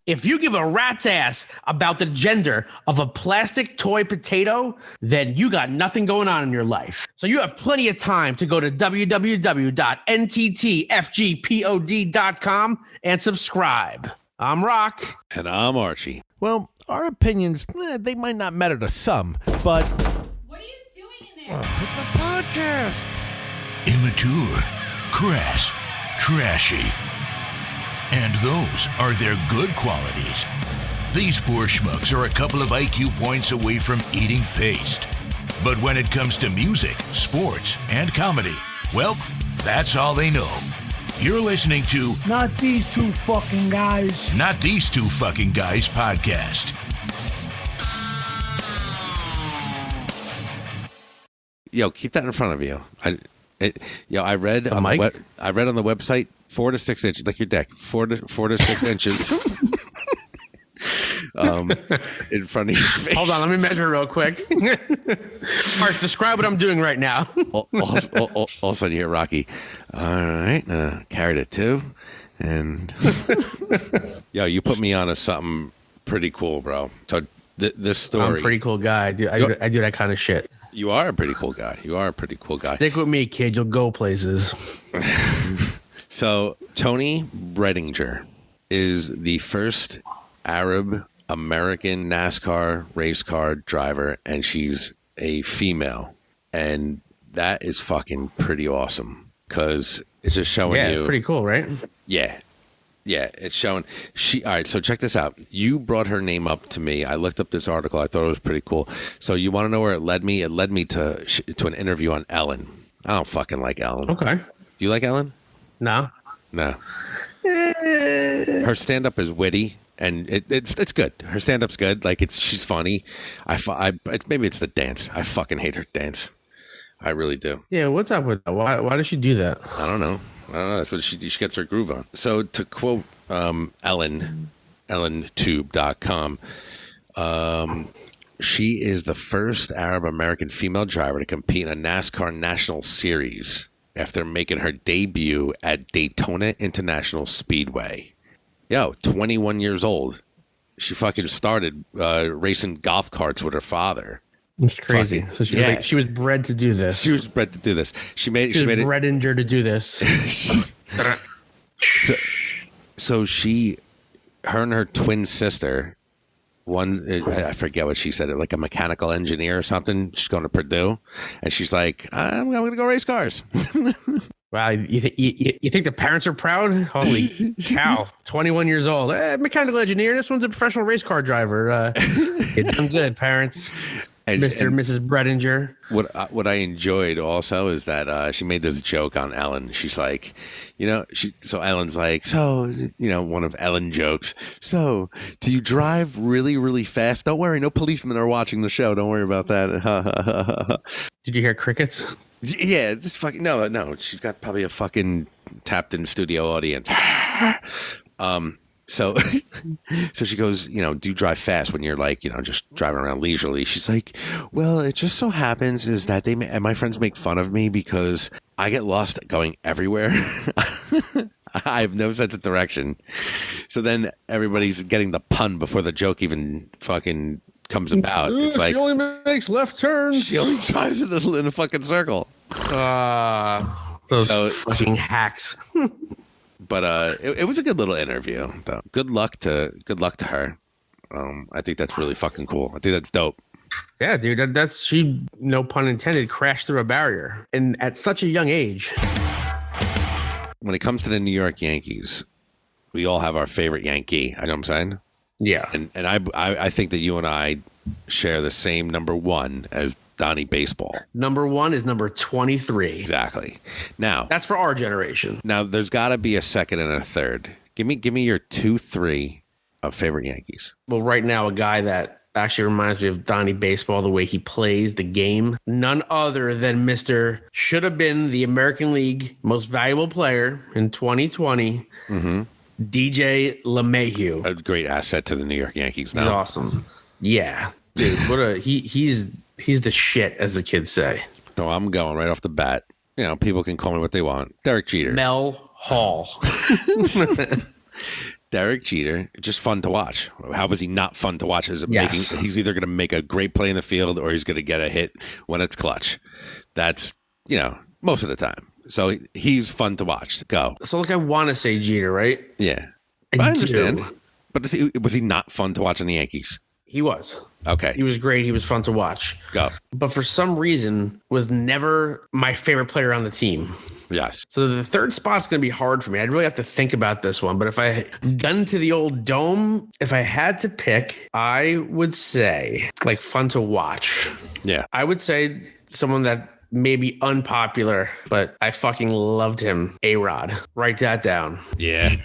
If you give a rat's ass about the gender of a plastic toy potato, then you got nothing going on in your life. So you have plenty of time to go to www.NTTFGPOD.com and subscribe. I'm Rock. And I'm Archie. Well, our opinions, they might not matter to some, but... What are you doing in there? It's a podcast. Immature, crass, trashy. And those are their good qualities. These poor schmucks are a couple of IQ points away from eating paste. But when it comes to music, sports, and comedy, well, that's all they know. You're listening to Not These Two Fucking Guys. Not These Two Fucking Guys podcast. Yo, keep that in front of you. I read The on mic? I read on the website 4 to 6 inches, like your deck, 4 to 6 inches. In front of your face. Hold on, let me measure real quick. Mark, describe what I'm doing right now. all of a sudden you hear Rocky. All right, carried it too, and yo, you put me on to something pretty cool, bro. So this story. I'm a pretty cool guy. I do that kind of shit. You are a pretty cool guy. Stick with me, kid. You'll go places. So Tony Bredinger is the first Arab American NASCAR race car driver, and she's a female, and that is fucking pretty awesome because it's just showing you. Yeah, it's pretty cool, right? Yeah, it's showing she. All right, so check this out. You brought her name up to me. I looked up this article. I thought it was pretty cool. So you want to know where it led me? It led me to an interview on Ellen. I don't fucking like Ellen. Okay. Do you like Ellen? No. Her stand up is witty. And it's good. Her stand-up's good. Like she's funny. Maybe it's the dance. I fucking hate her dance. I really do. Yeah, what's up with that? Why does she do that? I don't know. That's what she gets her groove on. So to quote Ellen, EllenTube.com, she is the first Arab American female driver to compete in a NASCAR National Series after making her debut at Daytona International Speedway. Yo, 21 years old. She fucking started racing golf carts with her father. It's crazy. Fucking, So she was bred to do this. She was bred to do this. She made She was it. bred injured to do this. So her and her twin sister, one, I forget what she said, like a mechanical engineer or something. She's going to Purdue, and she's like, I'm going to go race cars. Wow, you think the parents are proud? Holy cow! 21 years old, mechanical engineer. This one's a professional race car driver. You're done good, parents. Mr. and Mrs. Bredinger. What I enjoyed also is that she made this joke on Ellen. She's like, so Ellen's like, one of Ellen jokes. So, do you drive really, really fast? Don't worry, no policemen are watching the show. Don't worry about that. Did you hear crickets? Yeah, this fucking no. She's got probably a fucking tapped-in studio audience. So she goes, do you drive fast when you're like, just driving around leisurely? She's like, well, it just so happens is that and my friends make fun of me because I get lost going everywhere. I have no sense of direction. So then everybody's getting the pun before the joke even fucking comes about. It's like, she only makes left turns. She only drives in a fucking circle. Those fucking hacks. But it was a good little interview, though. Good luck to her. I think that's really fucking cool. I think that's dope. Yeah, dude. That's she. No pun intended. Crashed through a barrier, and at such a young age. When it comes to the New York Yankees, we all have our favorite Yankee. I know what I'm saying. Yeah, and I think that you and I share the same number one as Donnie Baseball. Number one is number 23. Exactly. Now that's for our generation. Now there's got to be a second and a third. Give me your 2-3 of favorite Yankees. Well, right now, a guy that actually reminds me of Donnie Baseball, the way he plays the game. None other than Mr. Should have been the American League most valuable player in 2020. Mm-hmm. DJ LeMahieu. A great asset to the New York Yankees now. He's awesome. Yeah. Dude, he's the shit, as the kids say. So I'm going right off the bat. People can call me what they want. Derek Jeter. Mel Hall. Derek Jeter, just fun to watch. How was he not fun to watch? Yes. He's either going to make a great play in the field or he's going to get a hit when it's clutch. That's, most of the time. So he's fun to watch. Go. So look, I want to say Jeter, right? Yeah. I understand. do. But was he not fun to watch in the Yankees? He was. Okay. He was great. He was fun to watch. Go. But for some reason, was never my favorite player on the team. Yes. So the third spot's going to be hard for me. I'd really have to think about this one. But if I gun to the old dome, if I had to pick, I would say like fun to watch. Yeah. I would say someone that may be unpopular, but I fucking loved him. A-Rod. Write that down. Yeah.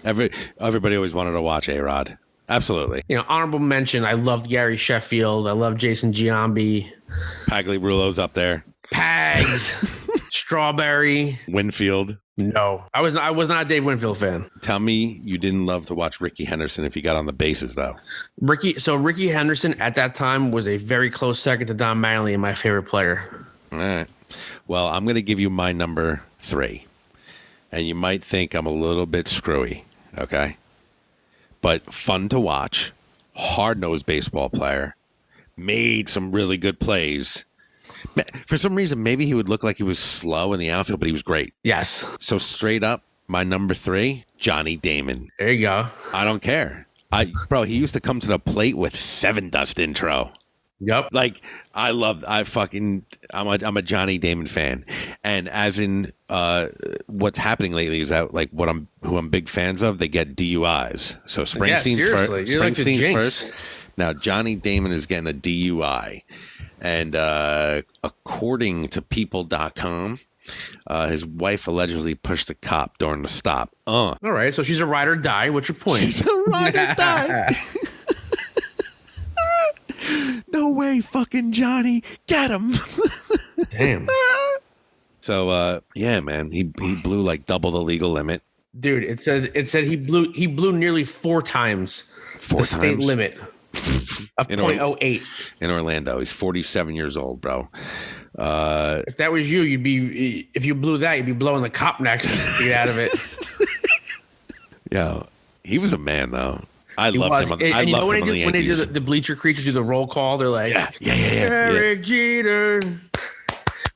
Everybody always wanted to watch A-Rod. Absolutely. Honorable mention. I loved Gary Sheffield. I love Jason Giambi. Pagliarulo's up there. Pags. Strawberry. Winfield. No, I was not a Dave Winfield fan. Tell me you didn't love to watch Ricky Henderson if he got on the bases, though. Ricky Henderson at that time was a very close second to Don Mattingly and my favorite player. All right. Well, I'm going to give you my number 3. And you might think I'm a little bit screwy, okay? But fun to watch, hard-nosed baseball player, made some really good plays. For some reason, maybe he would look like he was slow in the outfield, but he was great. Yes. So straight up, my number 3, Johnny Damon. There you go. I don't care. Bro, he used to come to the plate with 7 Dust intro. Yep. Like, I'm a Johnny Damon fan. And as in what's happening lately is that like who I'm big fans of, they get DUIs. So Springsteen's first. You're like the jinx. First. Now Johnny Damon is getting a DUI. And according to people.com, his wife allegedly pushed a cop during the stop. All right, so she's a ride or die. What's your point? She's a ride or die. No way, fucking Johnny. Get him. Damn. So, yeah, man, he blew like double the legal limit. Dude, it said he blew nearly 4 times the state limit of 0.08 in Orlando. He's 47 years old, bro. If that was you, if you blew that, you'd be blowing the cop next to get out of it. Yeah, he was a man, though. I loved him. I loved him when they do the bleacher creatures do the roll call. They're like, Derek Jeter.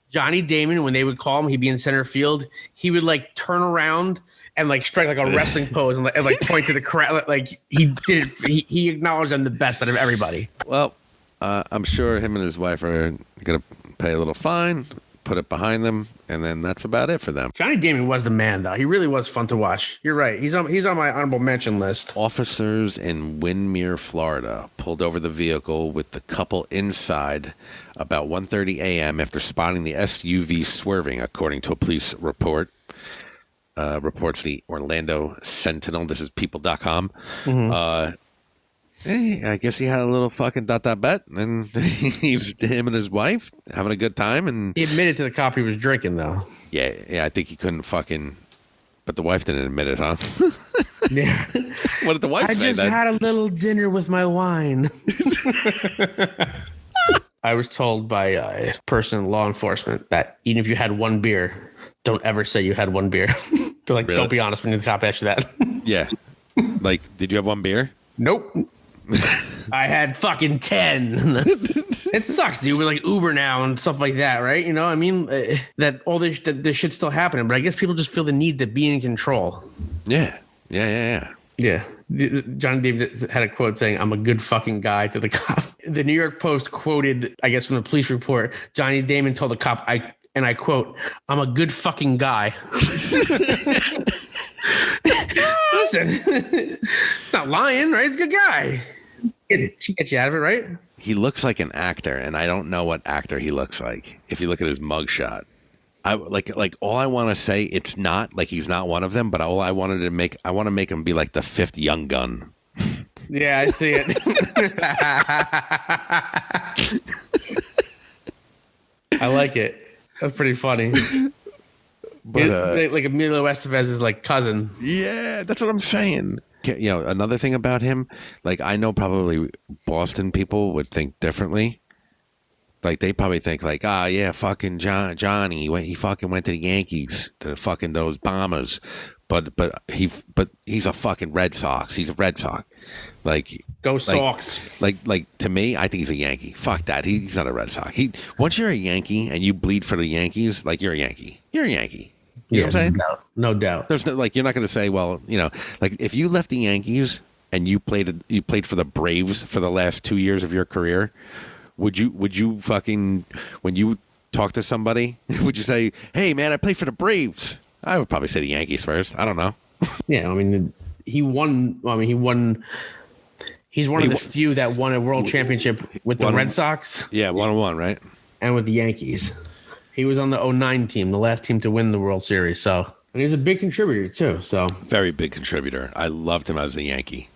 Johnny Damon, when they would call him, he'd be in center field. He would like turn around and like strike like a wrestling pose and like point to the crowd. Like he did it. He acknowledged them the best out of everybody. Well, I'm sure him and his wife are going to pay a little fine, put it behind them, and then that's about it for them. Johnny Damon was the man, though. He really was fun to watch. You're right. He's on my honorable mention list. Officers in Windermere, Florida, pulled over the vehicle with the couple inside about 1:30 a.m. after spotting the SUV swerving, according to a police report. Reports the Orlando Sentinel. This is people.com. Mm-hmm. I guess he had a little fucking bet, and he's him and his wife having a good time. And he admitted to the cop he was drinking, though. Yeah, I think he couldn't fucking. But the wife didn't admit it, huh? Yeah. What did the wife say? I just had a little dinner with my wine. I was told by a person in law enforcement that even if you had one beer, don't ever say you had one beer. They're like, really? Don't be honest when the cop asks you that. Yeah. Like, did you have one beer? Nope. I had fucking 10. It sucks, dude. We're like Uber now and stuff like that, right? I mean, that all this shit's still happening, but I guess people just feel the need to be in control. Yeah. Johnny David had a quote saying, "I'm a good fucking guy" to the cop. The New York Post quoted, I guess from the police report, Johnny Damon told the cop, I quote, "I'm a good fucking guy." Listen, not lying, right? He's a good guy. She gets you out of it, right? He looks like an actor, and I don't know what actor he looks like. If you look at his mugshot, I like all I want to say. It's not like he's not one of them, but all I want to make him be like the 5th Young Gun. Yeah, I see it. I like it. That's pretty funny. But like Emilio Estevez is like cousin. Yeah, that's what I'm saying. Another thing about him, like I know probably Boston people would think differently. Like they probably think like, fucking Johnny, he fucking went to the Yankees, to fucking those Bombers. but he's a fucking Red Sox. He's a Red Sox. Like Go Sox. Like to me, I think he's a Yankee. Fuck that. He's not a Red Sox. Once you're a Yankee and you bleed for the Yankees, like you're a Yankee. You're a Yankee. You know what I'm saying? No doubt. There's no, like, you're not going to say, well, like if you left the Yankees and you played for the Braves for the last 2 years of your career, would you fucking, when you talk to somebody, would you say, hey man, I play for the Braves? I would probably say the Yankees first. I don't know. Yeah, I mean, he won. He's one of the few that won a world championship with the Red Sox. Yeah, 1-1, right? And with the Yankees. He was on the 2009 team, the last team to win the World Series. So, and he's a big contributor too. So, very big contributor. I loved him as a Yankee.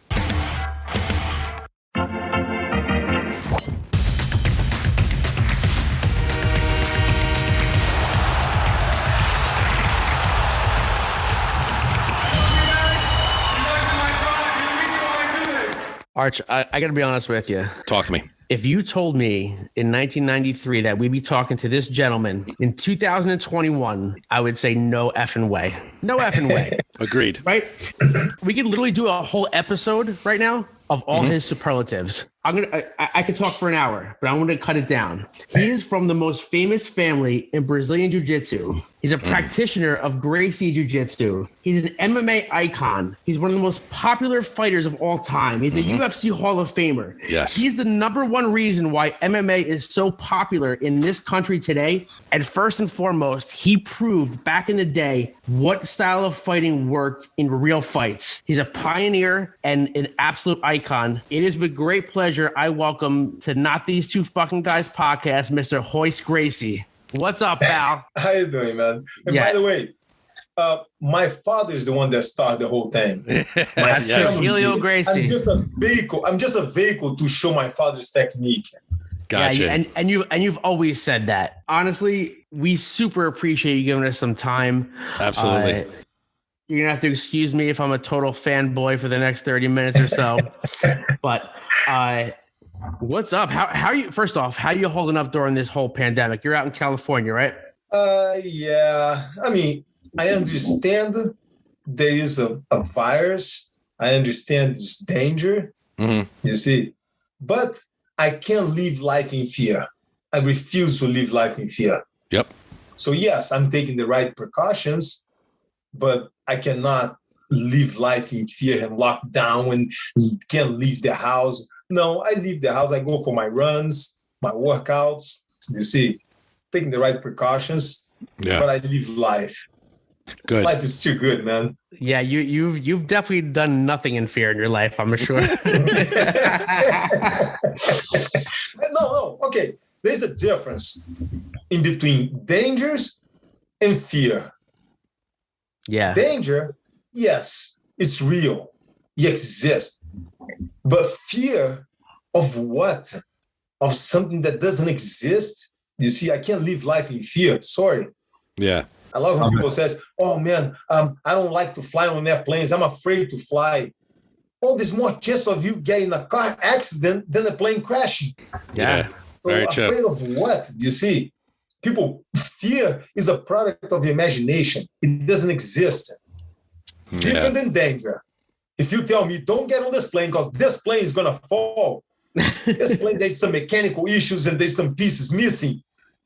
Arch, I got to be honest with you. Talk to me. If you told me in 1993 that we'd be talking to this gentleman in 2021, I would say no effing way. No effing way. Agreed. Right? We could literally do a whole episode right now of all his superlatives. I could talk for an hour, but I'm going to cut it down. He is from the most famous family in Brazilian Jiu-Jitsu. He's a practitioner of Gracie Jiu-Jitsu. He's an MMA icon. He's one of the most popular fighters of all time. He's a UFC Hall of Famer. Yes. He's the number one reason why MMA is so popular in this country today. And first and foremost, he proved back in the day what style of fighting worked in real fights. He's a pioneer and an absolute icon. It is with great pleasure I welcome to Not These Two Fucking Guys podcast, Mr. Royce Gracie. What's up, pal? How you doing, man? And by the way, my father is the one that started the whole thing. My Helio Gracie. I'm just a vehicle to show my father's technique. Gotcha. Yeah, and you've always said that. Honestly, we super appreciate you giving us some time. Absolutely. You're gonna have to excuse me if I'm a total fanboy for the next 30 minutes or so. But what's up? How you? First off, how you holding up during this whole pandemic? You're out in California, right? Yeah. I mean, I understand there is a virus. I understand it's danger. You see, but I can't live life in fear. I refuse to live life in fear. Yep. So yes, I'm taking the right precautions, but I cannot live life in fear and locked down and can't leave the house. No, I leave the house. I go for my runs, my workouts. You see, taking the right precautions, but I live life. Good. Life is too good, man. Yeah, you've definitely done nothing in fear in your life, I'm sure. No. Okay, there's a difference in between dangers and fear. Yeah. Danger, yes, it's real. It exists. But fear of what? Of something that doesn't exist? You see, I can't live life in fear. Sorry. Yeah. I love when people says, oh man, I don't like to fly on airplanes. I'm afraid to fly. Oh, there's more chance of you getting a car accident than a plane crashing. Yeah. So Very afraid true. of what? You see, fear is a product of the imagination. It doesn't exist. Different than danger. If you tell me, don't get on this plane because this plane is going to fall. This plane, there's some mechanical issues and there's some pieces missing.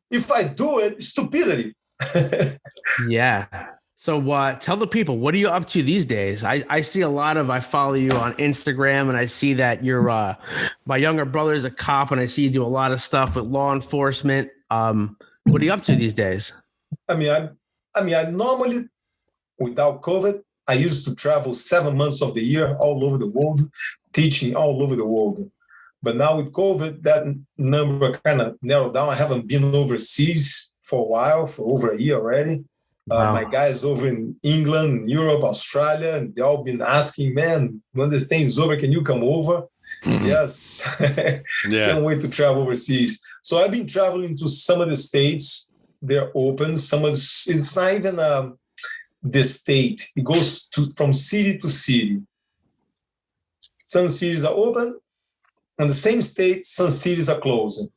If I do it, stupidity. Yeah. So tell the people, what are you up to these days? I see I follow you on Instagram and I see that you're, my younger brother is a cop and I see you do a lot of stuff with law enforcement. What are you up to these days? I normally, without COVID, I used to travel 7 months of the year all over the world, teaching all over the world. But now with COVID, that number kind of narrowed down. I haven't been overseas for a while, for over a year already. Wow. My guys over in England, Europe, Australia, and they all been asking, man, when this thing is over, can you come over? Yes. Can't wait to travel overseas. So I've been traveling to some of the states. They're open. It's not even the state. It goes from city to city. Some cities are open. On the same state, some cities are closing.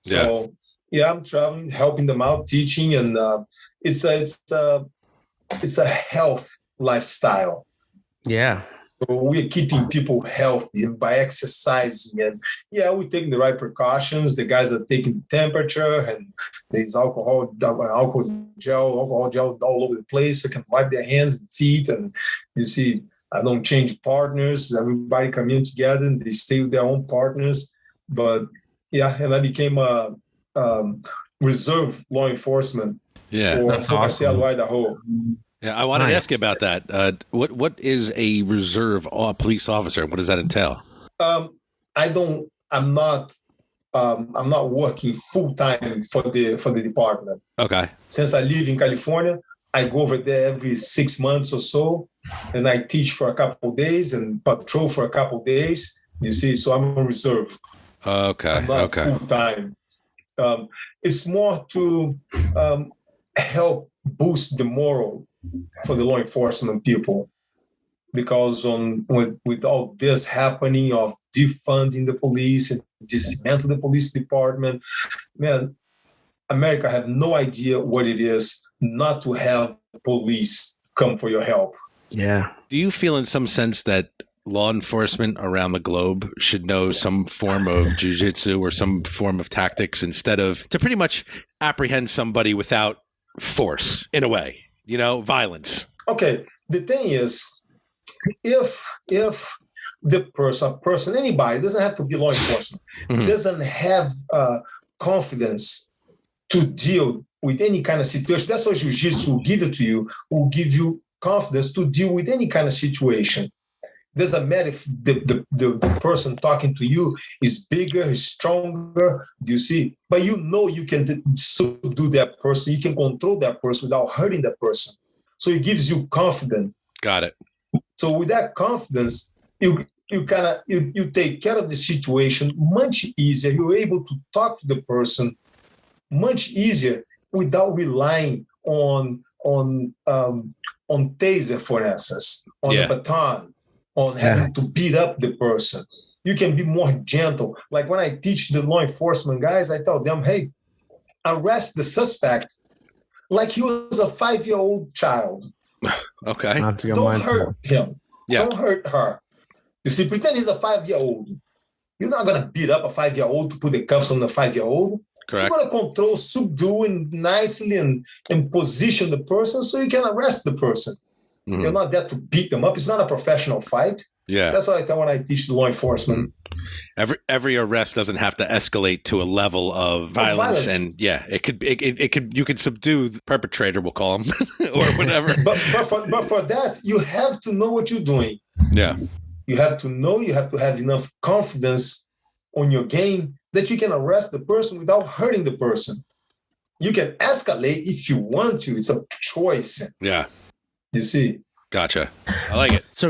So I'm traveling, helping them out, teaching, and it's a health lifestyle. Yeah. So we're keeping people healthy by exercising, and we're taking the right precautions. The guys are taking the temperature, and there's alcohol gel all over the place. They can wipe their hands and feet, and you see, I don't change partners. Everybody come in together, and they stay with their own partners. But and I became a reserve law enforcement. Yeah, for that's awesome. Idaho. Yeah, I wanted to ask you about that. What is a reserve police officer? What does that entail? I'm not working full time for the department. Okay. Since I live in California, I go over there every 6 months or so, and I teach for a couple of days and patrol for a couple of days. You see, so I'm on reserve. Okay. I'm not full time. It's more to help boost the moral for the law enforcement people, because with all this happening of defunding the police and dismantle the police department, man, America have no idea what it is not to have police come for your help. Yeah. Do you feel in some sense that law enforcement around the globe should know some form of jiu-jitsu or some form of tactics instead of to pretty much apprehend somebody without force, in a way, violence? Okay. The thing is, if the person, anybody, doesn't have to be law enforcement, doesn't have confidence to deal with any kind of situation, that's what jiu-jitsu will give it to you, will give you confidence to deal with any kind of situation. Doesn't matter if the person talking to you is bigger, is stronger, do you see? But you can subdue that person, you can control that person without hurting that person. So it gives you confidence. Got it. So with that confidence, you take care of the situation much easier. You're able to talk to the person much easier without relying on taser, for instance, on the baton, on having to beat up the person. You can be more gentle. Like when I teach the law enforcement guys, I tell them, hey, arrest the suspect like he was a 5-year-old child. Okay. Don't hurt him. Yeah. Don't hurt her. You see, pretend he's a 5-year-old. You're not going to beat up a 5-year-old to put the cuffs on the 5-year-old. Correct. You're going to control, subdue, and nicely and position the person so you can arrest the person. Mm-hmm. You're not there to beat them up. It's not a professional fight. Yeah. That's what I tell when I teach the law enforcement. Every arrest doesn't have to escalate to a level of violence. And it could you could subdue the perpetrator, we'll call him, or whatever. but for that, you have to know what you're doing. Yeah. You have to have enough confidence on your game that you can arrest the person without hurting the person. You can escalate if you want to. It's a choice. Yeah. You see? Gotcha. I like it. So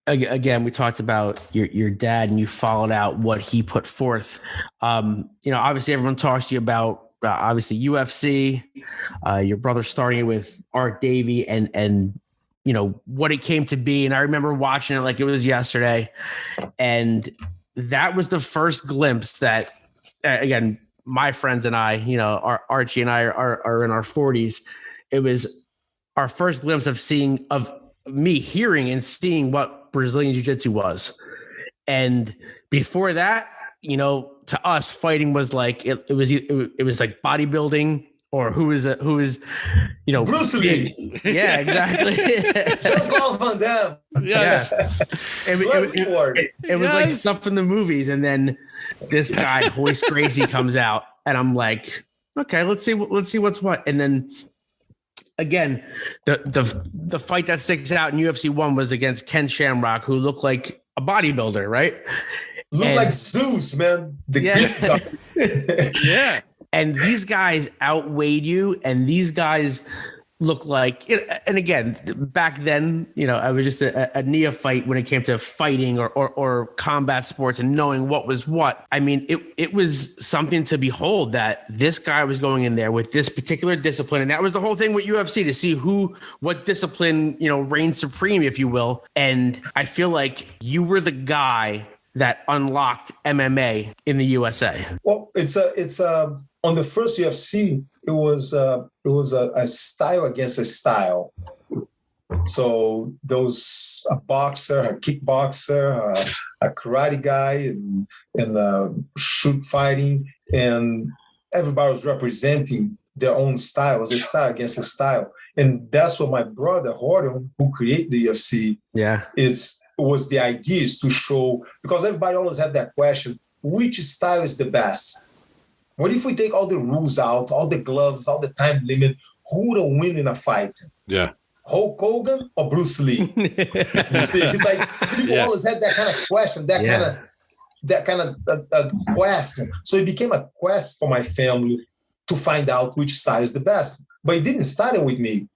again, we talked about your dad, and you followed out what he put forth. Obviously everyone talks to you about obviously UFC, your brother starting with Art Davie and what it came to be. And I remember watching it like it was yesterday. And that was the first glimpse that, again, my friends and I, Archie and I are in our 40s. It was our first glimpse of me hearing and seeing what Brazilian Jiu-Jitsu was. And before that, to us, fighting was like, it was like bodybuilding, or who is Bruce Lee. Yeah, exactly. Jean-Claude Van Damme. Yes. It was like stuff in the movies. And then this guy, Royce Gracie, comes out, and I'm like, okay, let's see what's what. And then again, the fight that sticks out in UFC 1 was against Ken Shamrock, who looked like a bodybuilder, right? Looked like Zeus, man. Yeah. And these guys outweighed you, and these guys look like, and again, back then, I was just a neophyte when it came to fighting or combat sports and knowing what was what. I mean, it was something to behold that this guy was going in there with this particular discipline. And that was the whole thing with UFC, to see what discipline, reigned supreme, if you will. And I feel like you were the guy that unlocked MMA in the USA. Well, it's on the first UFC, it was a style against a style. So those a boxer, a kickboxer, a karate guy, and shoot fighting, and everybody was representing their own style, as a style against a style. And that's what my brother Horton, who created the UFC, was the idea, is to show, because everybody always had that question, which style is the best? What if we take all the rules out, all the gloves, all the time limit, who would win in a fight? Yeah. Hulk Hogan or Bruce Lee? You see, it's like people always had that kind of question, that kind of quest. So it became a quest for my family to find out which style is the best. But it didn't start with me.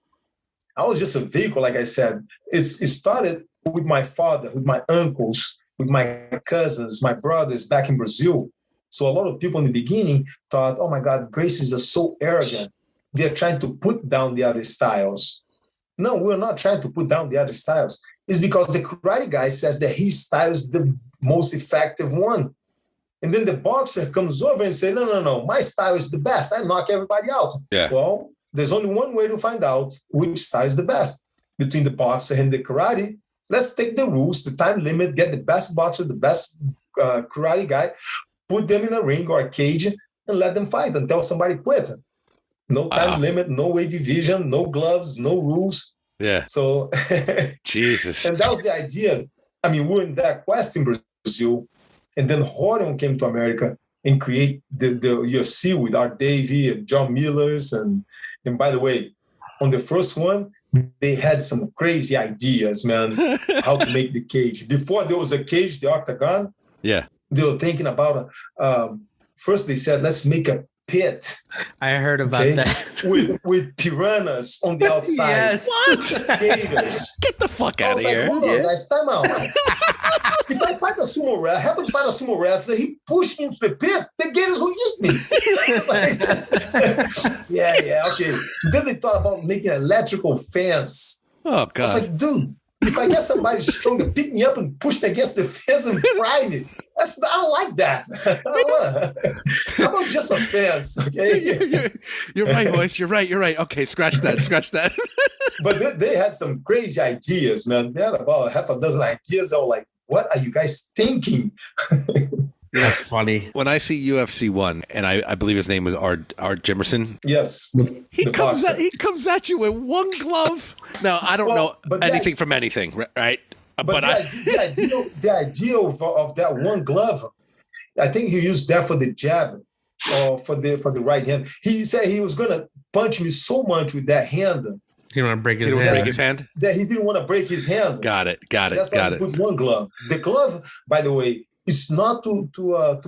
I was just a vehicle, like I said. It started with my father, with my uncles, with my cousins, my brothers back in Brazil. So a lot of people in the beginning thought, oh my God, Gracies are so arrogant. They're trying to put down the other styles. No, we're not trying to put down the other styles. It's because the karate guy says that his style is the most effective one. And then the boxer comes over and says, no, my style is the best. I knock everybody out. Yeah. Well, there's only one way to find out which style is the best. Between the boxer and the karate, let's take the rules, the time limit, get the best boxer, the best karate guy, put them in a ring or a cage and let them fight until somebody quits. No time limit, no weight division, no gloves, no rules. Yeah. So, Jesus. And that was the idea. I mean, we were in that quest in Brazil. And then Horton came to America and create the UFC with Art Davey and John Millers. And by the way, on the first one, they had some crazy ideas, man, how to make the cage. Before there was a cage, the octagon. Yeah. They were thinking about, first they said, let's make a pit. I heard about that. with piranhas on the outside. Yes. What? Gators. Get the fuck out of here. Hold on, guys, time out. If I fight a sumo wrestler, I happen to find a sumo wrestler, he pushed me into the pit, the gators will eat me. It's like, yeah, okay. Then they thought about making an electrical fence. Oh, God. I was like, dude, if I get somebody strong to pick me up and push me against the fence and fry me, I don't like that. How about just a fence, okay? You're right, Royce. You're right. Okay, scratch that. But they had some crazy ideas, man. They had about half a dozen ideas. I was like, what are you guys thinking? That's funny. When I see UFC 1, and I believe his name was Art Jimerson. Yes. He comes at you with one glove. Now, I don't know anything from anything, right? But the idea of that one glove, I think he used that for the jab or for the right hand. He said he was going to punch me so much with that hand. He didn't want to break his hand. That he didn't want to break his hand. Got it. That's why he put one glove. The glove, by the way, is not to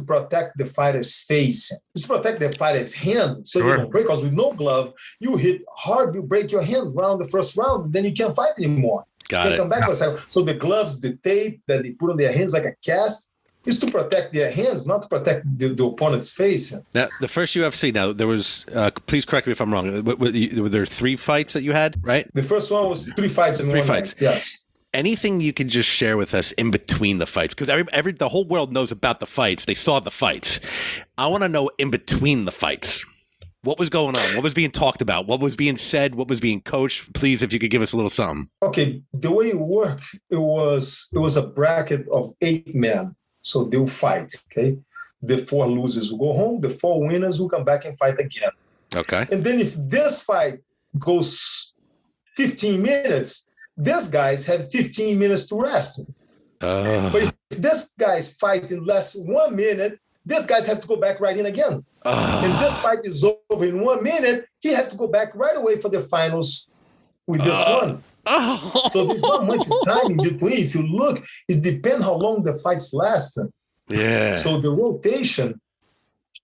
protect the fighter's face. It's to protect the fighter's hand so they don't break. Because with no glove, you hit hard, you break your hand around the first round, then you can't fight anymore. Got it. Come back for a second. So the gloves, the tape that they put on their hands like a cast, is to protect their hands, not to protect the opponent's face. Now, the first UFC, now, there was, please correct me if I'm wrong, were there 3 fights that you had, right? The first one was 3 fights in 1 night. Yes. Anything you can just share with us in between the fights? Because the whole world knows about the fights. They saw the fights. I want to know in between the fights. What was going on? What was being talked about? What was being said? What was being coached? Please, if you could give us a little something. Okay, the way it worked, it was a bracket of 8 men. So they'll fight, okay? The 4 losers will go home. The 4 winners will come back and fight again. Okay. And then if this fight goes 15 minutes, these guys have 15 minutes to rest. But if this guy's fight in less 1 minute, these guys have to go back right in again. And this fight is over in 1 minute. He has to go back right away for the finals with this one. So there's not much time in between. If you look, it depends how long the fights last. Yeah. So the rotation,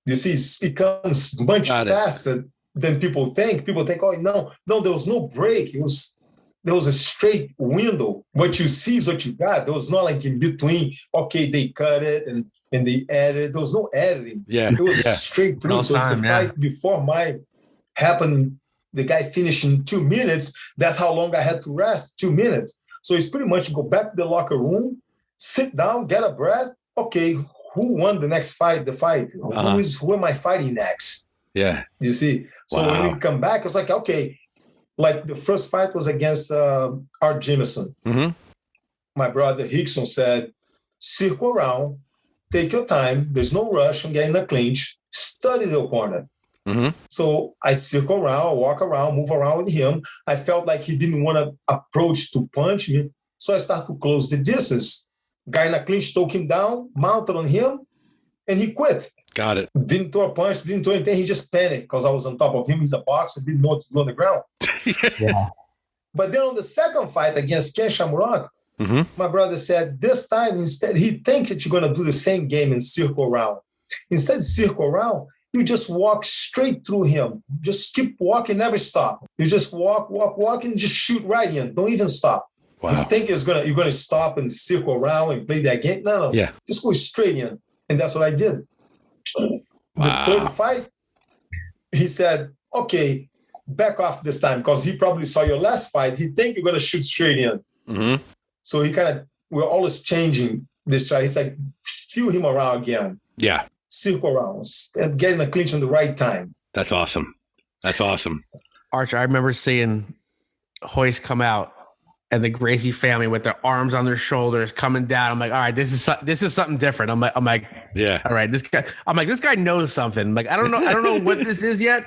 you see, it comes much faster than people think. People think, oh, no, there was no break. There was a straight window. What you see is what you got. There was not like in between, okay, they cut it and they added. There was no editing. Yeah. It was straight through. So if the fight before mine happened, the guy finished in 2 minutes, that's how long I had to rest, 2 minutes. So it's pretty much go back to the locker room, sit down, get a breath. Okay, who won the next fight? The fight. Who am I fighting next? Yeah. You see? So when you come back, it's like, okay, Like the first fight was against Art Jimison. Mm-hmm. My brother Hickson said, circle around, take your time. There's no rush on getting a clinch. Study the opponent. Mm-hmm. So I circle around, walk around, move around with him. I felt like he didn't want to approach to punch me. So I started to close the distance. Guy in a clinch took him down, mounted on him, and he quit. Got it. Didn't throw a punch, didn't do anything. He just panicked because I was on top of him. He's a boxer, didn't know what to do on the ground. Yeah. But then on the second fight against Ken Shamrock, my brother said, this time instead, he thinks that you're going to do the same game and circle around. Instead of circle around, you just walk straight through him. Just keep walking, never stop. You just walk, and just shoot right in. Don't even stop. Wow. You think you're gonna stop and circle around and play that game? No. Yeah. Just go straight in. And that's what I did. Wow. The third fight, he said, okay, back off this time, because he probably saw your last fight. He think you're gonna shoot straight in. Mm-hmm. So we're always changing this try. He's like, feel him around again. Yeah. Circle around and getting a clinch in the right time. That's awesome. Archer, I remember seeing Royce come out and the Gracie family with their arms on their shoulders coming down. I'm like, all right, this is something different. I'm like, yeah. All right, this guy knows something. I'm like, I don't know what this is yet,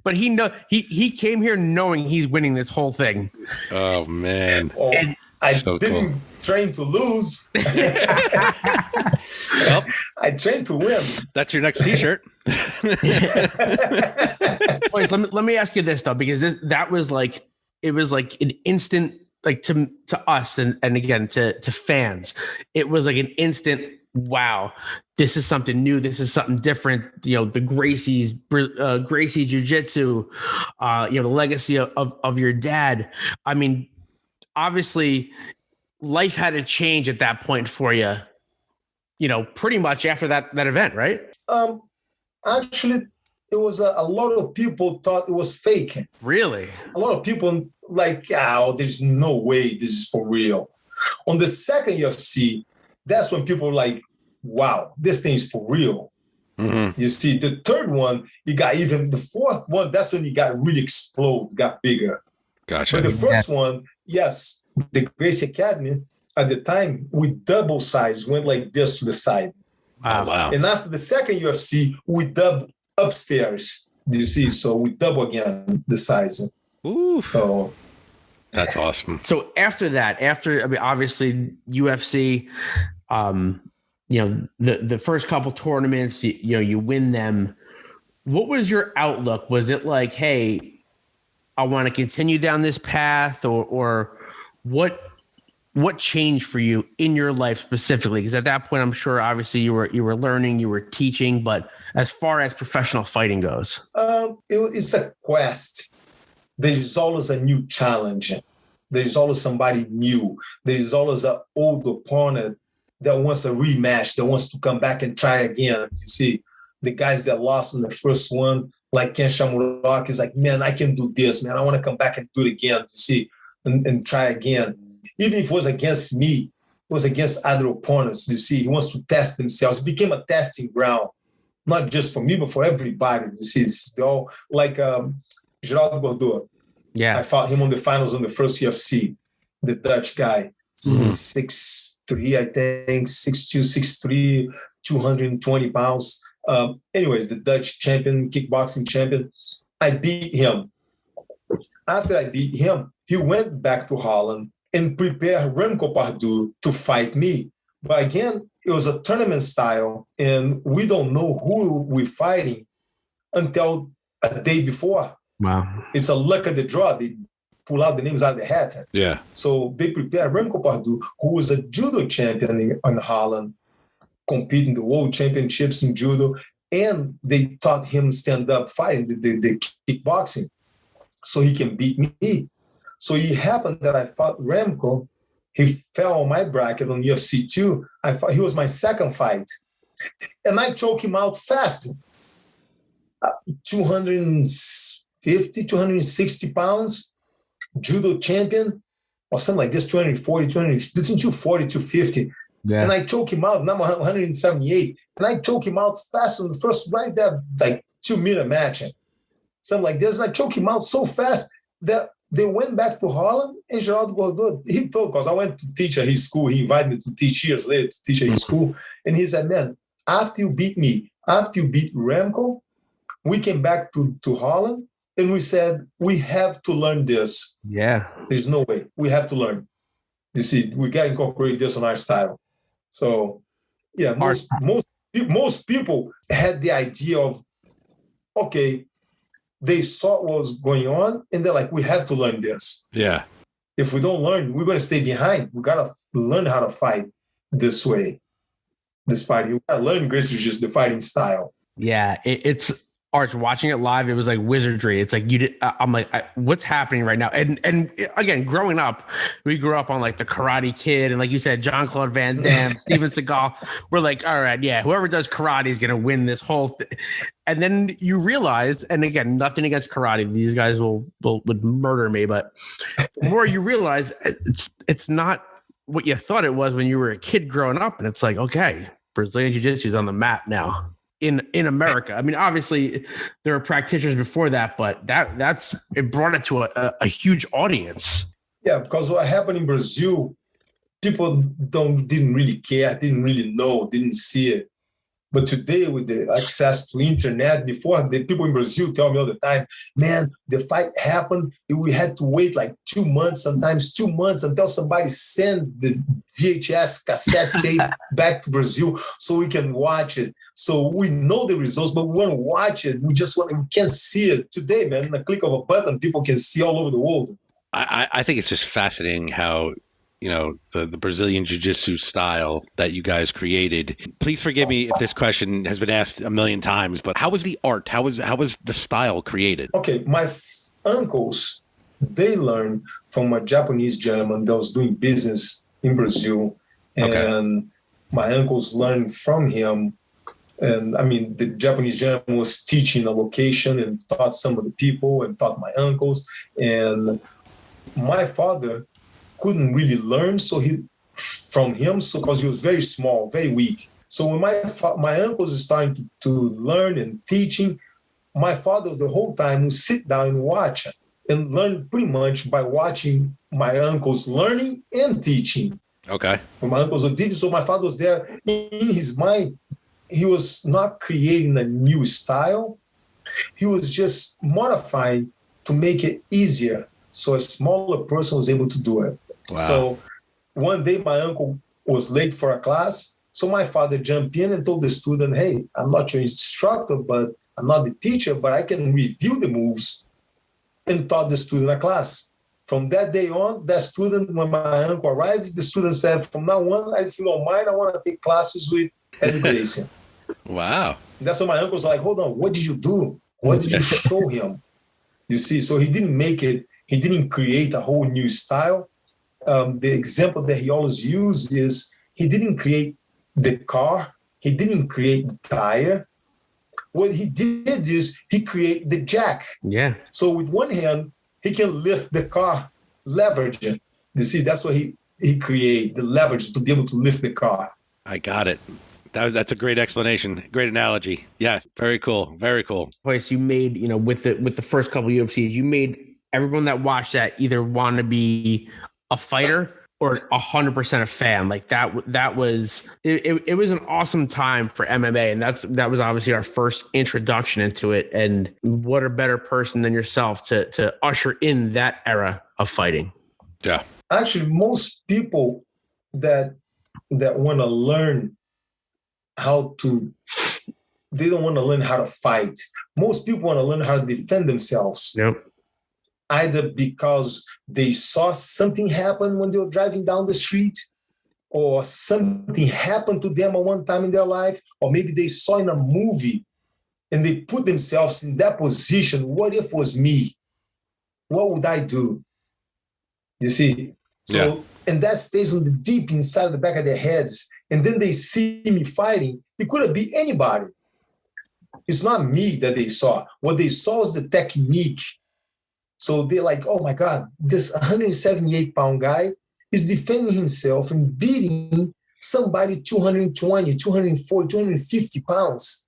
but he came here knowing he's winning this whole thing. Oh man. And I didn't train to lose. Well, I trained to win. That's your next T-shirt. Wait, so let me ask you this though, because it was like an instant, like to us and again to fans, it was like an instant. Wow, this is something new. This is something different. You know, the Gracie's Gracie Jiu-Jitsu, the legacy of your dad. I mean, obviously, life had to change at that point for you. You know, pretty much after that event, right? Actually, it was a lot of people thought it was fake. Really? A lot of people like, there's no way this is for real. On the second UFC, that's when people were like, wow, this thing is for real. Mm-hmm. You see, the third one, the fourth one, that's when you got really explode, got bigger. Gotcha. But the first one, yes, the Gracie Academy, at the time, we double size, went like this to the side. Wow. And after the second UFC, we double upstairs. You see, so we double again the size. Ooh. So that's awesome. So after that, obviously UFC, the first couple tournaments, you win them. What was your outlook? Was it like, hey, I want to continue down this path, or what changed for you in your life specifically? Because at that point, I'm sure obviously you were learning, you were teaching, but as far as professional fighting goes, it's a quest. There's always a new challenge. There's always somebody new. There's always an old opponent that wants a rematch, that wants to come back and try again. You see, the guys that lost in the first one, like Ken Shamrock, is like, man, I can do this, man. I want to come back and do it again, you see, and try again. Even if it was against me, it was against other opponents, you see. He wants to test themselves. It became a testing ground, not just for me, but for everybody. You see, it's all like Geraldo Gordua. Yeah. I fought him on the finals on the first UFC, the Dutch guy. 6'3", I think, 6'2", 6'3", 220 pounds. Anyways, the Dutch champion, kickboxing champion. I beat him. After I beat him, he went back to Holland and prepared Remco Pardour to fight me. But again, it was a tournament style, and we don't know who we're fighting until a day before. Wow. It's a luck of the draw. They pull out the names out of the hat. Yeah. So they prepared Remco Pardour, who was a judo champion in Holland, competing the world championships in judo, and they taught him stand-up fighting, the kickboxing, so he can beat me. So it happened that I fought Remco. He fell on my bracket on UFC 2. He was my second fight. And I choked him out fast. 250, 260 pounds, judo champion, or something like this, 240, between 240, 250. Yeah. And I choke him out. Now I'm 178. And I choke him out fast on the first right there, like 2-minute match. Something like this. And I choke him out so fast that they went back to Holland, and Geraldo was good. He told, because I went to teach at his school. He invited me to teach years later to teach at his school. And he said, man, after you beat me, after you beat Remco, we came back to Holland, and we said, we have to learn this. Yeah. There's no way. We have to learn. You see, we got to incorporate this on our style. So, yeah, most people had the idea of, okay, they saw what was going on, and they're like, we have to learn this. Yeah. If we don't learn, we're going to stay behind. We got to learn how to fight this way. This fighting. We got to learn Gracie's just the fighting style. Yeah, it's Arch, watching it live, it was like wizardry. It's like I'm like, what's happening right now? And again, growing up, we grew up on like the Karate Kid, and like you said, Jean-Claude Van Damme, Steven Seagal. We're like, all right, yeah, whoever does karate is gonna win this whole thing. And then you realize, and again, nothing against karate, these guys would murder me, but the more you realize, it's not what you thought it was when you were a kid growing up, and it's like, okay, Brazilian Jiu-Jitsu is on the map now. In America. I mean, obviously there were practitioners before that, but it brought it to a huge audience. Yeah, because what happened in Brazil, people didn't really care, didn't really know, didn't see it. But today, with the access to internet, before the people in Brazil tell me all the time, man, the fight happened. We had to wait like 2 months, sometimes 2 months, until somebody sent the VHS cassette tape back to Brazil so we can watch it. So we know the results, but we want to watch it. We can't see it today, man. In a click of a button, people can see all over the world. I think it's just fascinating how, the Brazilian Jiu-Jitsu style that you guys created. Please forgive me if this question has been asked a million times, but how was the art? How was the style created? Okay, my uncles, they learned from a Japanese gentleman that was doing business in Brazil. And my uncles learned from him. And I mean, the Japanese gentleman was teaching a location and taught some of the people and taught my uncles. And my father couldn't really learn from him because he was very small, very weak. So when my uncles is starting to learn and teaching, my father the whole time would sit down and watch and learn pretty much by watching my uncles learning and teaching. Okay. When my uncles were teaching, so my father was there in his mind. He was not creating a new style. He was just modifying to make it easier so a smaller person was able to do it. Wow. So one day my uncle was late for a class. So my father jumped in and told the student, hey, I'm not your instructor, but I'm not the teacher, but I can review the moves, and taught the student a class. From that day on, that student, when my uncle arrived, the student said, from now on, if you don't mind, I want to take classes with Eddie Gracie. Wow. That's when my uncle was like, hold on, what did you do? What did you show him? You see, so he didn't make it, he didn't create a whole new style. The example that he always used is he didn't create the car, he didn't create the tire. What he did is he created the jack. Yeah. So with one hand, he can lift the car, leverage it. You see, that's what he created, the leverage to be able to lift the car. I got it. That's a great explanation. Great analogy. Yeah, very cool. Very cool. Royce, you made, with the first couple UFCs, you made everyone that watched that either want to be a fighter or 100% a fan. Like that was it was an awesome time for MMA, and that was obviously our first introduction into it. And what a better person than yourself to usher in that era of fighting. Yeah. Actually, most people that want to learn they don't want to learn how to fight. Most people want to learn how to defend themselves. Yep. Either because they saw something happen when they were driving down the street, or something happened to them at one time in their life, or maybe they saw in a movie and they put themselves in that position. What if it was me? What would I do? You see? So, and that stays on the deep inside of the back of their heads. And then they see me fighting. It could have been anybody. It's not me that they saw. What they saw is the technique. So they're like, oh my God, this 178-pound guy is defending himself and beating somebody 220, 240, 250 pounds.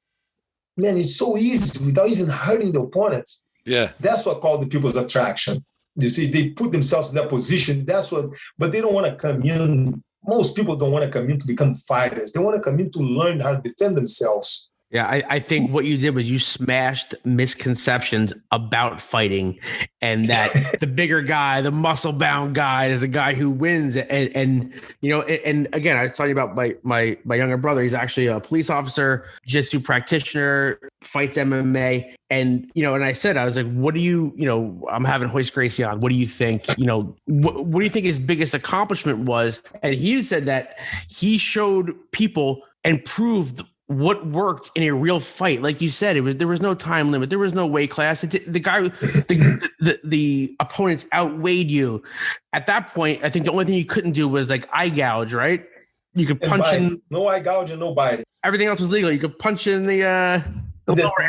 Man, it's so easy without even hurting the opponents. Yeah. That's what called the people's attraction. You see, they put themselves in that position. That's what, but they don't want to come in. Most people don't want to come in to become fighters. They want to come in to learn how to defend themselves. Yeah, I think what you did was you smashed misconceptions about fighting, and that the bigger guy, the muscle-bound guy, is the guy who wins. And you know, and again, I was talking about my younger brother. He's actually a police officer, jiu-jitsu practitioner, fights MMA, and you know, and I said, I was like, what do you know? I'm having Royce Gracie on. What do you think? You know, what do you think his biggest accomplishment was? And he said that he showed people and proved what worked in a real fight. Like you said, there was no time limit. There was no weight class. The opponents outweighed you. At that point, I think the only thing you couldn't do was like eye gouge, right? You could punch in. No eye gouge and no biting. Everything else was legal. You could punch in the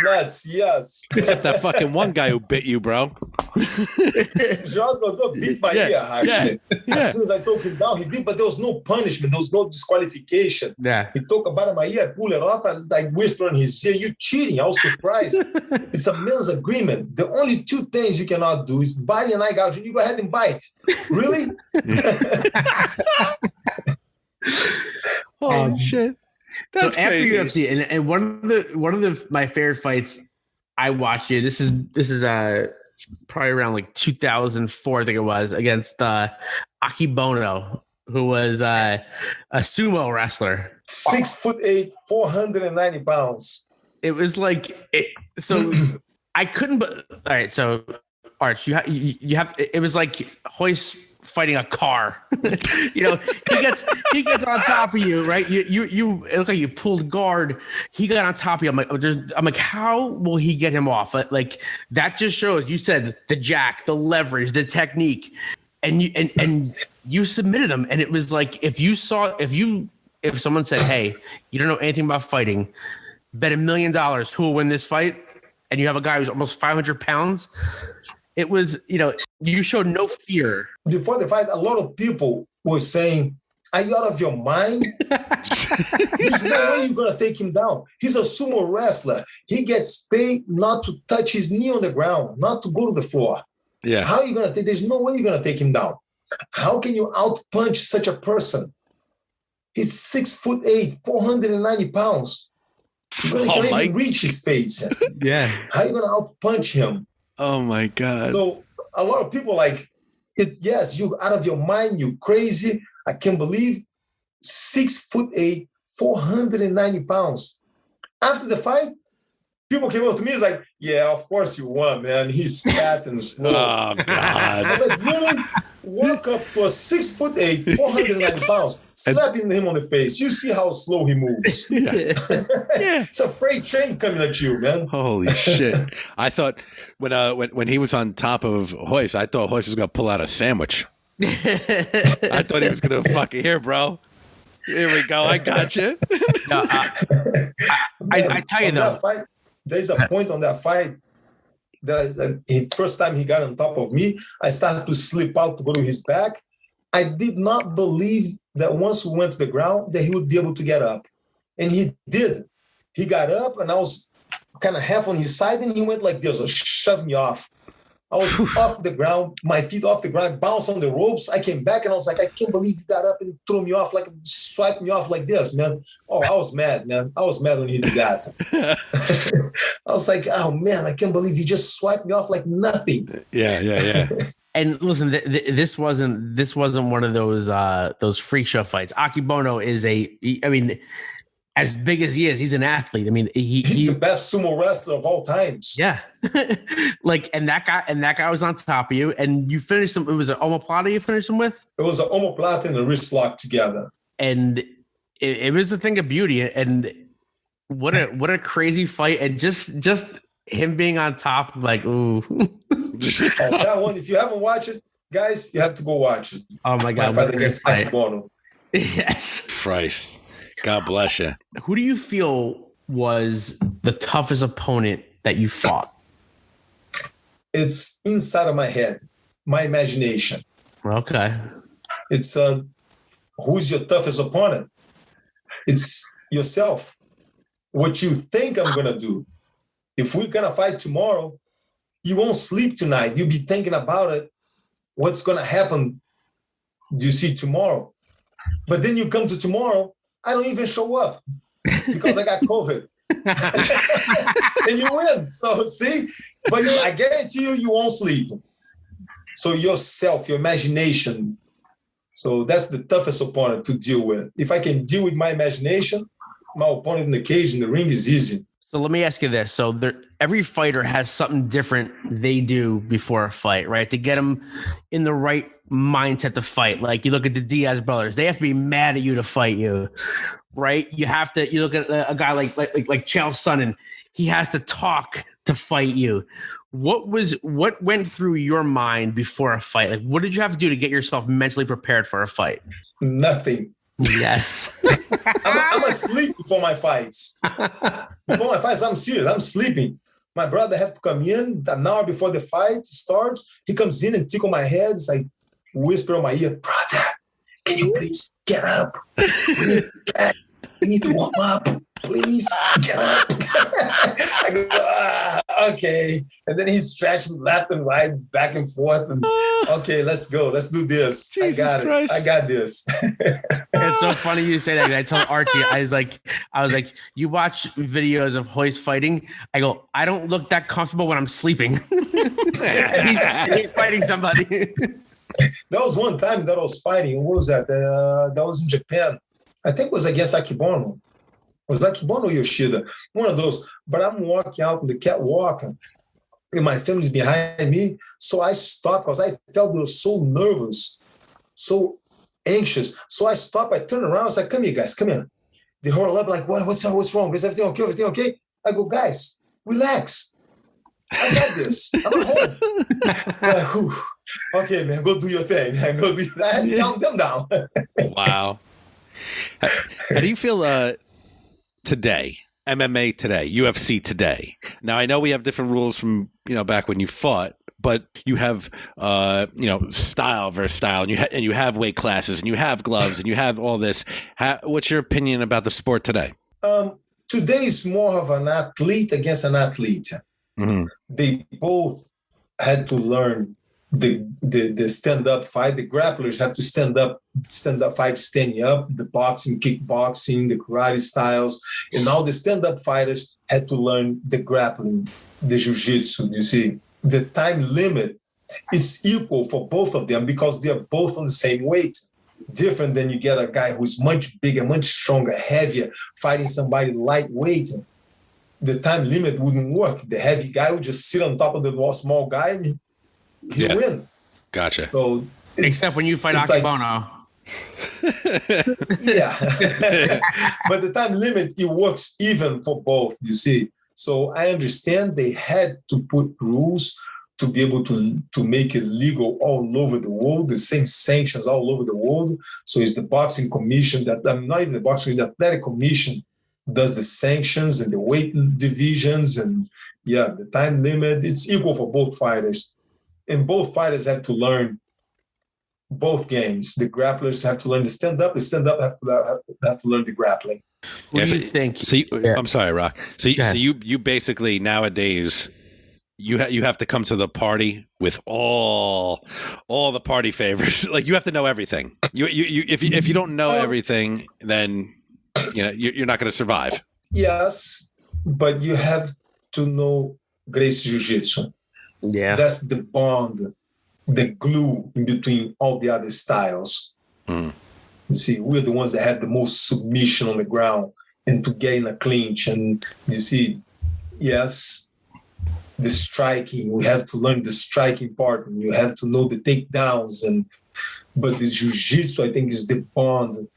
nuts, yes. Except that fucking one guy who bit you, bro. Jorge beat my ear, actually. As soon as I took him down, he beat, but there was no punishment. There was no disqualification. Yeah. He took a bite of my ear, I pulled it off, and I whispered in his ear, "You cheating." I was surprised. It's a men's agreement. The only two things you cannot do is bite and eye gouge. You go ahead and bite. Really? Oh, shit. That's so after crazy. UFC, and one of my favorite fights I watched you. This is probably around like 2004, I think it was, against Akibono, who was a sumo wrestler. 6'8", 490 pounds. It was like so. I couldn't. But all right, so Arch, you have. It was like Royce fighting a car. You know, he gets on top of you, right? You it looked like you pulled guard. He got on top of you. I'm like, how will he get him off? Like that just shows. You said the jack, the leverage, the technique, and you submitted him. And it was like if someone said, "Hey, you don't know anything about fighting, bet $1 million who will win this fight," and you have a guy who's almost 500 pounds. It was, you know, you showed no fear. Before the fight, a lot of people were saying, "Are you out of your mind? There's no way you're going to take him down. He's a sumo wrestler. He gets paid not to touch his knee on the ground, not to go to the floor. Yeah. How are you going to there's no way you're going to take him down. How can you out-punch such a person? He's 6'8", 490 pounds. You're going to even reach his face. Yeah. How are you going to out-punch him? Oh my God. So a lot of people like it. Yes, you out of your mind, you crazy. I can't believe 6'8", 490 pounds. After the fight, people came up to me, it's like, "Yeah, of course you won, man. He's fat and slow." Oh God. I was like, really? Walk up to a 6'8", 490 pounds, slapping him on the face. You see how slow he moves. Yeah. It's a freight train coming at you, man. Holy shit. I thought when he was on top of Royce, I thought Royce was going to pull out a sandwich. I thought he was going to fucking, "Here, bro. Here we go. I got you." No, I tell you though. Fight, there's a point on that fight that first time he got on top of me, I started to slip out to go to his back. I did not believe that once we went to the ground that he would be able to get up. And he did. He got up and I was kind of half on his side and he went like this, shoved me off. I was off the ground, my feet off the ground, bounced on the ropes. I came back and I was like, I can't believe he got up and threw me off, like swiped me off like this, man. Oh, I was mad, man. I was mad when he did that. I was like, oh man, I can't believe he just swiped me off like nothing. Yeah. And listen, this wasn't one of those freak show fights. Akibono is as big as he is, he's an athlete. I mean, he's the best sumo wrestler of all times. Yeah. Like, and that guy was on top of you, and you finished him. It was an omoplata you finished him with? It was an omoplata and a wrist lock together. And it was a thing of beauty. And what a crazy fight. And just him being on top, like, ooh. That one, if you haven't watched it, guys, you have to go watch it. Oh my God. My fight against Akibono. Yes. Christ. God bless you. Who do you feel was the toughest opponent that you fought? It's inside of my head, my imagination. Okay. It's who's your toughest opponent? It's yourself. What you think I'm going to do. If we're going to fight tomorrow, you won't sleep tonight. You'll be thinking about it what's going to happen, do you see tomorrow? But then you come to tomorrow, I don't even show up because I got COVID. And you win. So see, but I guarantee you won't sleep. So yourself, your imagination. So that's the toughest opponent to deal with. If I can deal with my imagination, my opponent in the cage, in the ring is easy. So let me ask you this. So every fighter has something different they do before a fight, right? To get them in the right mindset to fight. Like you look at the Diaz brothers, they have to be mad at you to fight you, right? You look at a guy like Chael Sonnen, he has to talk to fight you. What went through your mind before a fight? Like, what did you have to do to get yourself mentally prepared for a fight? Nothing. Yes. I'm asleep before my fights. Before my fights, I'm serious. I'm sleeping. My brother have to come in an hour before the fight starts. He comes in and tickle my head. It's like whisper on my ear, brother, can you please get up? We need to warm up. Please get up. I go, okay. And then he stretched me left and right, back and forth. And okay, let's go. Let's do this. I got it. I got this. It's so funny you say that. I tell Archie, I was like, you watch videos of Royce fighting. I go, I don't look that comfortable when I'm sleeping. and he's fighting somebody. There was one time that I was fighting. What was that? That was in Japan. I think it was against Akibono. It was Akibono or Yoshida, one of those. But I'm walking out in the catwalk, and my family's behind me. So I stopped because I felt I was so nervous, so anxious. So I stopped. I turned around. I was like, come here, guys, come here. They huddle up like, what's wrong? Is everything okay? Everything okay? I go, guys, relax. I got this. I'm at home. Like, whew. Okay, man, go do your thing. Go do your, I had to calm them down. Wow. How do you feel today? MMA today, UFC today. Now I know we have different rules from back when you fought, but you have style versus style, and you have weight classes, and you have gloves, and you have all this. What's your opinion about the sport today? Today is more of an athlete against an athlete. Mm-hmm. They both had to learn the stand-up fight. The grapplers have to stand up fight, standing up, the boxing, kickboxing, the karate styles. And all the stand-up fighters had to learn the grappling, the jiu-jitsu, you see. The time limit is equal for both of them because they're both on the same weight. Different than you get a guy who's much bigger, much stronger, heavier, fighting somebody lightweight. The time limit wouldn't work. The heavy guy would just sit on top of the small guy and you win. Gotcha. So except when you fight Akibono. Yeah. But the time limit, it works even for both, you see. So I understand they had to put rules to be able to make it legal all over the world, the same sanctions all over the world. So it's the boxing commission not even the boxing, the athletic commission does the sanctions and the weight divisions. And the time limit, it's equal for both fighters. And both fighters have to learn both games. The grapplers have to learn the stand-up. The stand-up have to learn the grappling. What do you think? So I'm sorry, Rock. So you basically nowadays you have to come to the party with all the party favors. Like you have to know everything. If you don't know everything, then you're not going to survive. Yes, but you have to know Gracie Jiu-Jitsu. Yeah, that's the bond, the glue in between all the other styles. You see, we're the ones that have the most submission on the ground and to get in a clinch. And you see, yes, the striking, we have to learn the striking part, and you have to know the takedowns. But the jiu-jitsu, I think, is the bond.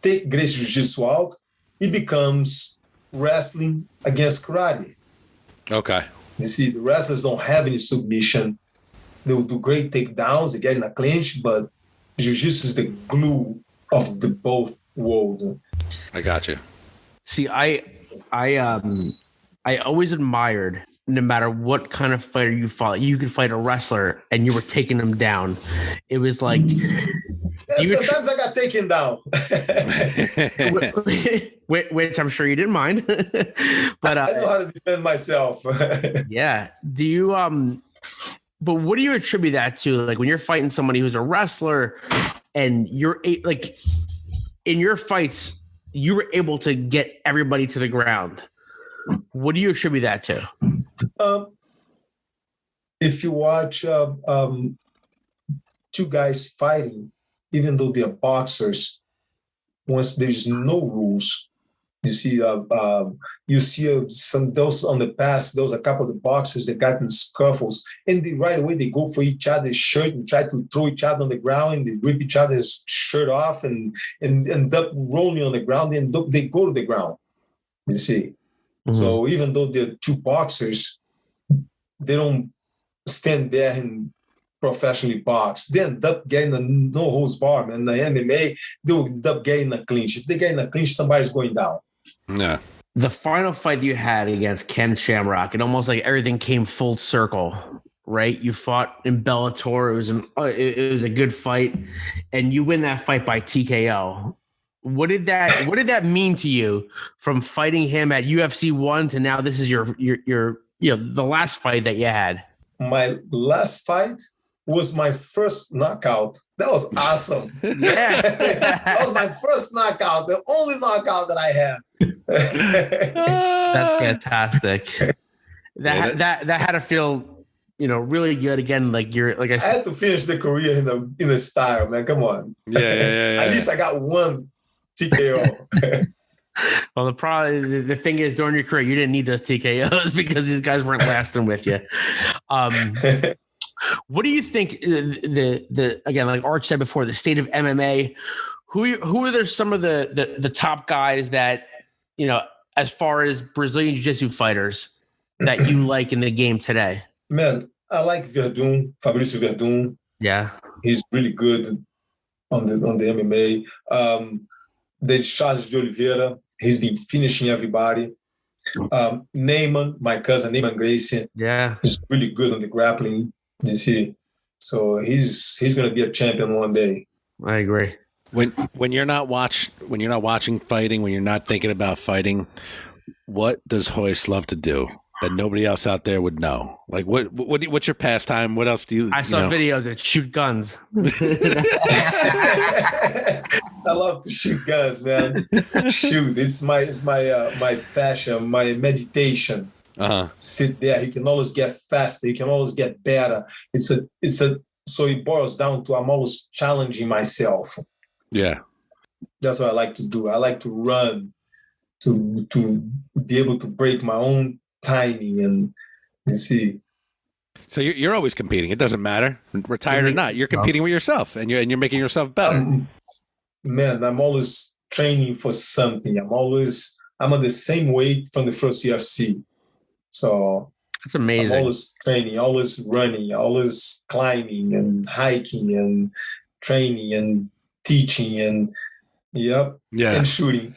Take Gracie Jiu-Jitsu out, it becomes wrestling against karate. Okay. You see, the wrestlers don't have any submission. They'll do great takedowns, they get in a clinch, but jiu-jitsu is the glue of the both worlds. I got you. See, I always admired, no matter what kind of fighter you fought, you could fight a wrestler and you were taking them down. It was like... sometimes I got taken down. Which I'm sure you didn't mind. But I know how to defend myself. Yeah. Do you But what do you attribute that to? Like when you're fighting somebody who's a wrestler and like in your fights, you were able to get everybody to the ground. What do you attribute that to? If you watch two guys fighting, even though they're boxers, once there's no rules, you see some those on the past. There was a couple of the boxers that got in scuffles, and right away they go for each other's shirt and try to throw each other on the ground, and they rip each other's shirt off and end up rolling on the ground, and they go to the ground. You see, so even though they're two boxers, they don't stand there and professionally box. They end up getting a no holds bar, man. The MMA, they'll end up getting a clinch. If they get in a clinch, somebody's going down. Yeah. The final fight you had against Ken Shamrock, it almost like everything came full circle, right? You fought in Bellator. It was a good fight, and you win that fight by TKO. What did that mean to you from fighting him at UFC 1 to now this is your the last fight that you had? My last fight was my first knockout. That was awesome. Yeah. That was my first knockout, the only knockout that I had. That's fantastic. That had to feel, really good. Again, like I said, I had to finish the career in the style, man. Come on. Yeah. At least I got one TKO. Well, the thing is, during your career, you didn't need those TKOs because these guys weren't lasting with you. What do you think? Again, like Arch said before, the state of MMA. Who are there some of the top guys that as far as Brazilian Jiu-Jitsu fighters that you like in the game today? Man, I like Verdun, Fabrício Verdun. Yeah, he's really good on the MMA. There's Charles de Oliveira. He's been finishing everybody. Neyman, my cousin Damon Gracie. Yeah, he's really good on the grappling. You see, so he's going to be a champion one day. I agree. When you're not watching fighting, when you're not thinking about fighting, what does Royce love to do that nobody else out there would know? Like what's your pastime? What else do you? I saw videos that shoot guns. I love to shoot guns, man. Shoot, it's my passion, my meditation. Sit there. He can always get faster. He can always get better. So it boils down to I'm always challenging myself. Yeah, that's what I like to do. I like to run, to be able to break my own timing, and you see. So you're always competing. It doesn't matter, retired or not. You're competing with yourself, and you're making yourself better. Man, I'm always training for something. I'm on the same weight from the first UFC. So that's amazing. I'm always training, always running, always climbing and hiking and training and teaching and and shooting.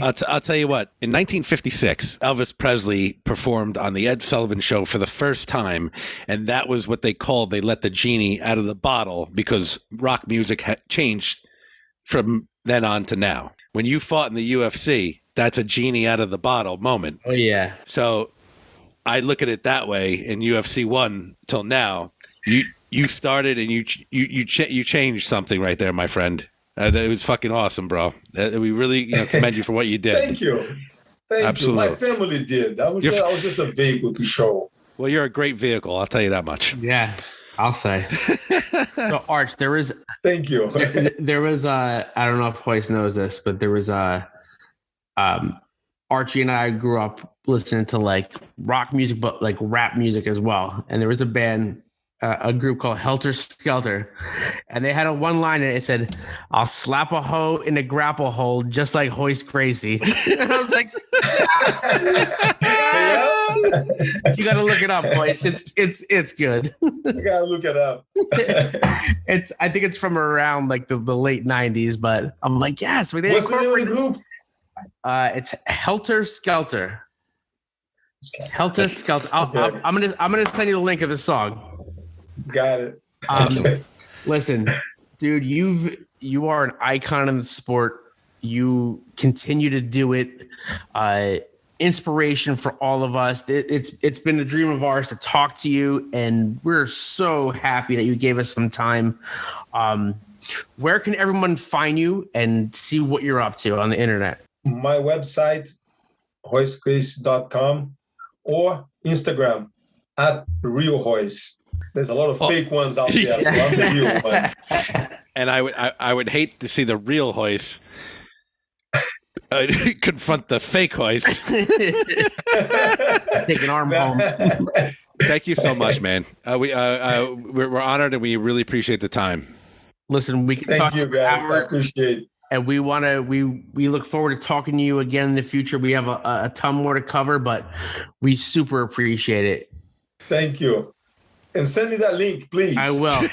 I'll tell you what. In 1956, Elvis Presley performed on the Ed Sullivan Show for the first time, and that was what they called they let the genie out of the bottle because rock music had changed from then on to now. When you fought in the UFC, that's a genie out of the bottle moment. Oh yeah. So I look at it that way. In UFC 1 till now, you started and you changed something right there, my friend. It was fucking awesome, bro. We really commend you for what you did. Thank you. Absolutely. My family did. I was just a vehicle to show. Well, you're a great vehicle. I'll tell you that much. Yeah, I'll say. So, Arch, there was. Thank you. There was. I don't know if Royce knows this, but there was Archie and I grew up listening to like rock music, but like rap music as well. And there was a band. A group called Helter Skelter, and they had a one line that it said, "I'll slap a hoe in a grapple hole just like Royce Gracie." And I was like, "You got to look it up, Royce. It's good." You got to look it up. I think it's from around like the late '90s, but I'm like, yes. What's the name of the group? It's Helter Skelter. Helter Skelter. Okay. I'm gonna send you the link of the song. Got it. Listen, dude, you are an icon in the sport. You continue to do it. inspiration for all of us. It's been a dream of ours to talk to you, and we're so happy that you gave us some time. Where can everyone find you and see what you're up to on the internet? My website, roycegracie.com, or Instagram at Real Royce. There's a lot of fake ones out there, so I'm the real one. And I would hate to see the real Royce confront the fake Royce. Take an arm home. Thank you so much, man. We're honored, and we really appreciate the time. Listen, we can Thank talk you, guys. I appreciate it. And we look forward to talking to you again in the future. We have a ton more to cover, but we super appreciate it. Thank you. And send me that link, please. I will.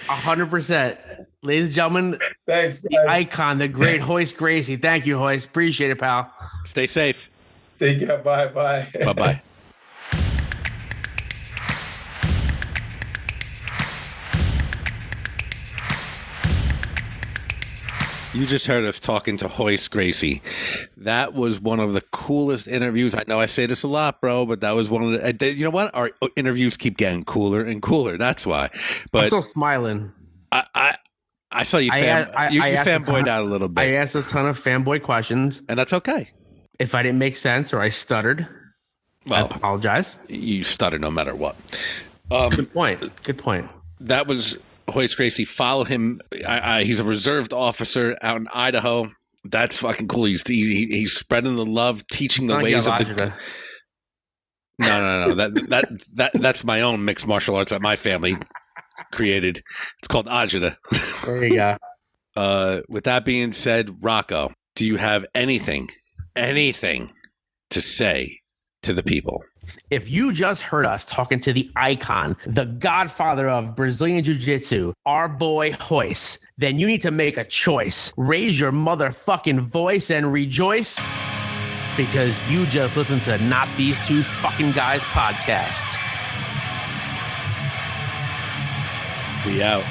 100%. Ladies and gentlemen, thanks, guys. The icon, the great Royce Gracie. Thank you, Royce. Appreciate it, pal. Stay safe. Take care. Bye-bye. Bye-bye. You just heard us talking to Royce Gracie. That was one of the coolest interviews. I know I say this a lot, bro, but that was one of the. You know what? Our interviews keep getting cooler and cooler. That's why. But I'm still smiling. I saw you. You fanboyed out a little bit. I asked a ton of fanboy questions, and that's okay. If I didn't make sense or I stuttered, I apologize. You stutter no matter what. Good point. Good point. That was Royce Gracie. Follow him. He's a reserved officer out in Idaho. That's fucking cool. He's spreading the love, teaching the ways of the. No. That's my own mixed martial arts that my family created. It's called Ajita. There you go. With that being said, Rocco, do you have anything to say to the people? If you just heard us talking to the icon, the godfather of Brazilian Jiu-Jitsu, our boy Royce, then you need to make a choice. Raise your motherfucking voice and rejoice, because you just listened to Not These Two Fucking Guys podcast. We out.